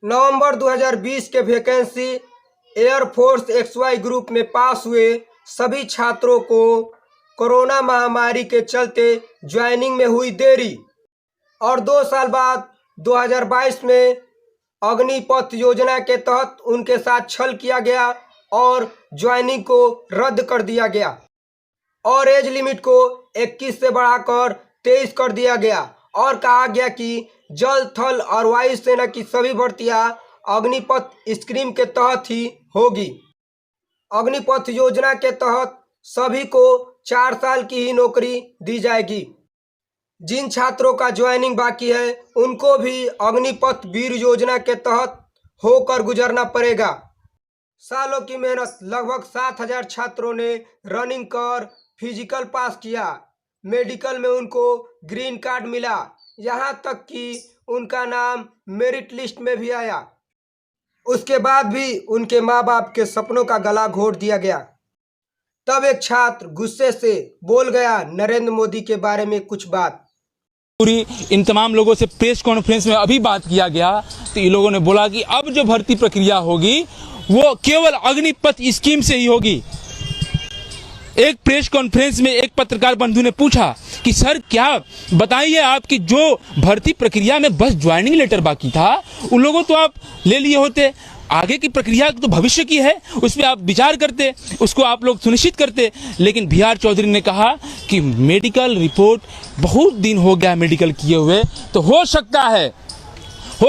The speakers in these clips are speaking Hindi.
नवंबर 2020 के वैकेंसी एयरफोर्स XY ग्रुप में पास हुए सभी छात्रों को कोरोना महामारी के चलते ज्वाइनिंग में हुई देरी और 2 साल बाद 2022 में अग्निपथ योजना के तहत उनके साथ छल किया गया और ज्वाइनिंग को रद्द कर दिया गया और एज लिमिट को 21 से बढ़ाकर 23 कर दिया गया और कहा गया कि जल, थल और वायु सेना की सभी भर्तियां अग्निपथ स्कीम के तहत ही होगी। अग्निपथ योजना के तहत सभी को 4 साल की ही नौकरी दी जाएगी। जिन छात्रों का ज्वाइनिंग बाकी है उनको भी अग्निपथ वीर योजना के तहत होकर गुजरना पड़ेगा। सालों की मेहनत, लगभग 7000 छात्रों ने रनिंग कर फिजिकल पास किया। मेडिकल में उनको ग्रीन कार्ड मिला, यहाँ तक कि उनका नाम मेरिट लिस्ट में भी आया। उसके बाद भी उनके माँ बाप के सपनों का गला घोट दिया गया। तब एक छात्र गुस्से से बोल गया नरेंद्र मोदी के बारे में कुछ बात। पूरी इन तमाम लोगों से प्रेस कॉन्फ्रेंस में अभी बात किया गया तो ये लोगों ने बोला कि अब जो भर्ती प्रक्रिया होगी वो केवल अग्निपथ स्कीम से ही होगी। एक प्रेस कॉन्फ्रेंस में एक पत्रकार बंधु ने पूछा कि सर क्या बताइए आपकी जो भर्ती प्रक्रिया में बस ज्वाइनिंग लेटर बाकी था उन लोगों तो आप ले लिए होते, आगे की प्रक्रिया तो भविष्य की है उस पर आप विचार करते, उसको आप लोग सुनिश्चित करते। लेकिन BR चौधरी ने कहा कि मेडिकल रिपोर्ट बहुत दिन हो गया मेडिकल किए हुए, तो हो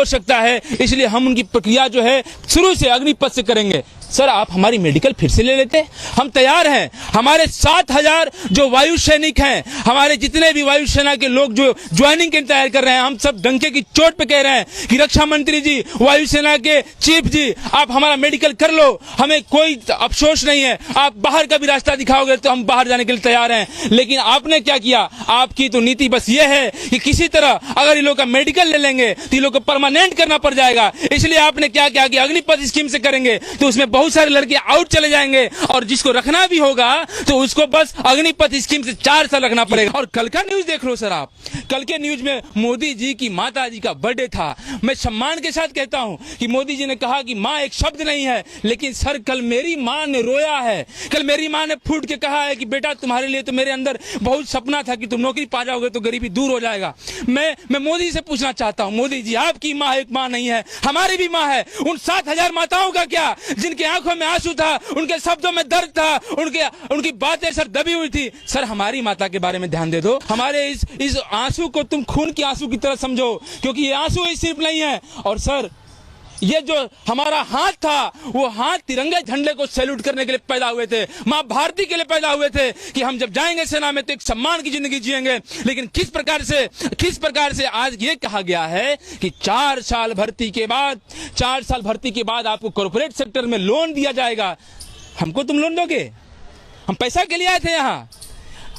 सकता है इसलिए हम उनकी प्रक्रिया जो है शुरू से अग्निपथ से करेंगे। सर आप हमारी मेडिकल फिर से ले लेते, हम तैयार हैं। हमारे 7000 जो वायु सैनिक हैं, हमारे जितने भी वायुसेना के लोग जो ज्वाइनिंग के तैयार कर रहे हैं, हम सब डंके की चोट पे कह रहे हैं कि रक्षा मंत्री जी, वायुसेना के चीफ जी, आप हमारा मेडिकल कर लो, हमें कोई अफसोस नहीं है। आप बाहर का भी रास्ता दिखाओगे तो हम बाहर जाने के लिए तैयार हैं। लेकिन आपने क्या किया, आपकी तो नीति बस ये है कि किसी तरह अगर ये लोग का मेडिकल ले लेंगे तो ये लोग को परमानेंट करना पड़ जाएगा। इसलिए आपने क्या किया कि अग्निपथ स्कीम से करेंगे तो उसमें बहुत सारे लड़के आउट चले जाएंगे और जिसको रखना भी होगा तो उसको बस अग्निपथ स्कीम से 4 साल रखना पड़ेगा। और कल का न्यूज देख लो सर आप, कल के न्यूज में मोदी जी की माता जी का बर्थडे था। मैं सम्मान के साथ कहता हूं कि मोदी जी ने कहा कि मां एक शब्द नहीं है, लेकिन सर कल मेरी मां ने रोया है, कल मेरी मां ने फूट के कहा है कि बेटा तुम्हारे लिए तो मेरे अंदर बहुत सपना था कि तुम नौकरी पा जाओगे तो गरीबी दूर हो जाएगा। मैं मोदी से पूछना चाहता हूं, मोदी जी आपकी मां एक मां नहीं है, हमारी भी मां है। उन 7000 माताओं का क्या जिनकी आंखों में आंसू था, उनके शब्दों में दर्द था, उनकी बातें सर दबी हुई थी। सर हमारी माता के बारे में ध्यान दे दो, हमारे इस आंसू को तुम खून के आंसू की तरह समझो, क्योंकि ये आंसू ही सिर्फ नहीं है। और सर ये जो हमारा हाथ था वो हाथ तिरंगे झंडे को सैल्यूट करने के लिए पैदा हुए थे, मां भारती के लिए पैदा हुए थे कि हम जब जाएंगे सेना में तो एक सम्मान की जिंदगी जिएंगे। लेकिन किस प्रकार से आज ये कहा गया है कि 4 साल भर्ती के बाद आपको कॉर्पोरेट सेक्टर में लोन दिया जाएगा। हमको तुम लोन दोगे? हम पैसा के लिए आए थे यहाँ।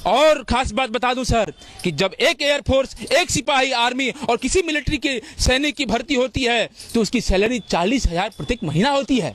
और खास बात बता दूं सर कि जब एक एयरफोर्स, एक सिपाही आर्मी और किसी मिलिट्री के सैनिक की भर्ती होती है तो उसकी सैलरी 40,000 प्रत्येक महीना होती है।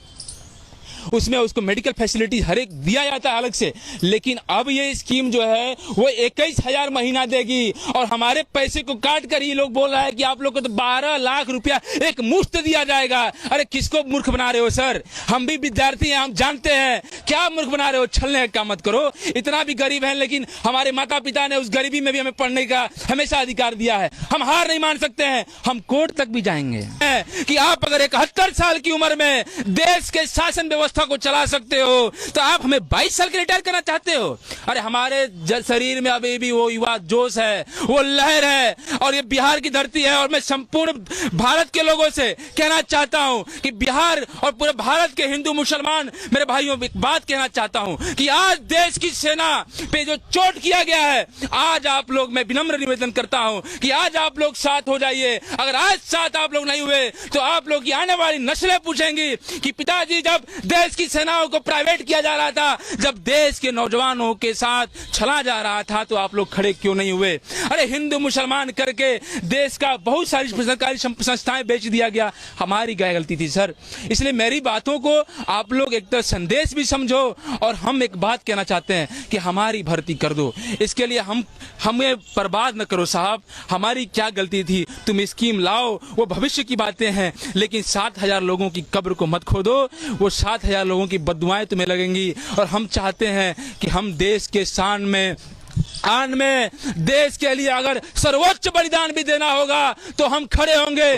उसमें उसको मेडिकल फैसिलिटी हर एक दिया जाता है अलग से। लेकिन अब ये स्कीम जो है वो 21,000 महीना देगी और हमारे पैसे को काट कर ये लोग बोल रहा है कि आप लोग को तो 12 लाख रुपया एक मुफ्त दिया जाएगा। अरे किसको मूर्ख बना रहे हो सर? हम भी विद्यार्थी हैं, हम जानते हैं क्या मूर्ख बना रहे हो। छलने का मत करो, इतना भी गरीब है लेकिन हमारे माता पिता ने उस गरीबी में भी हमें पढ़ने का हमेशा अधिकार दिया है। हम हार नहीं मान सकते हैं, हम कोर्ट तक भी जाएंगे कि आप अगर 71 साल की उम्र में देश के शासन व्यवस्था को चला सकते हो तो आप हमें 22 साल के रिटायर करना चाहते हो? अरे हमारे शरीर में अभी भी वो युवा जोश है, वो लहर है और ये बिहार की धरती है। और मैं संपूर्ण भारत के लोगों से कहना चाहता हूं कि बिहार और पूरे भारत के हिंदू मुसलमान मेरे भाइयों एक बात कहना चाहता हूं कि आज देश की सेना पे जो चोट किया गया है, आज आप लोग, मैं विनम्र निवेदन करता हूं कि आज आप लोग साथ हो जाइए। अगर आज साथ आप लोग नहीं हुए तो आप लोग की आने वाली नस्लें पूछेंगी कि पिताजी जब देश की सेनाओं को प्राइवेट किया जा रहा था, जब देश के नौजवानों के साथ छला जा रहा था, तो आप लोग खड़े क्यों नहीं हुए? अरे हिंदू मुसलमान करके देश का बहुत सारी सरकारी संस्थाएं बेच दिया गया, हमारी क्या गलती थी सर? इसलिए मेरी बातों को आप लोग एक तो संदेश भी समझो, और हम एक बात कहना चाहते हैं कि हमारी भर्ती कर दो। इसके लिए हमें बर्बाद न करो साहब, हमारी क्या गलती थी? तुम स्कीम लाओ, वो भविष्य की बातें हैं, लेकिन 7,000 लोगों की कब्र को मत खोदो, वो 7,000 लोगों की बददुआएं तुम्हें लगेंगी। और हम चाहते हैं कि हम देश के शान में देश के लिए अगर सर्वोच्च बलिदान भी देना होगा तो हम खड़े होंगे।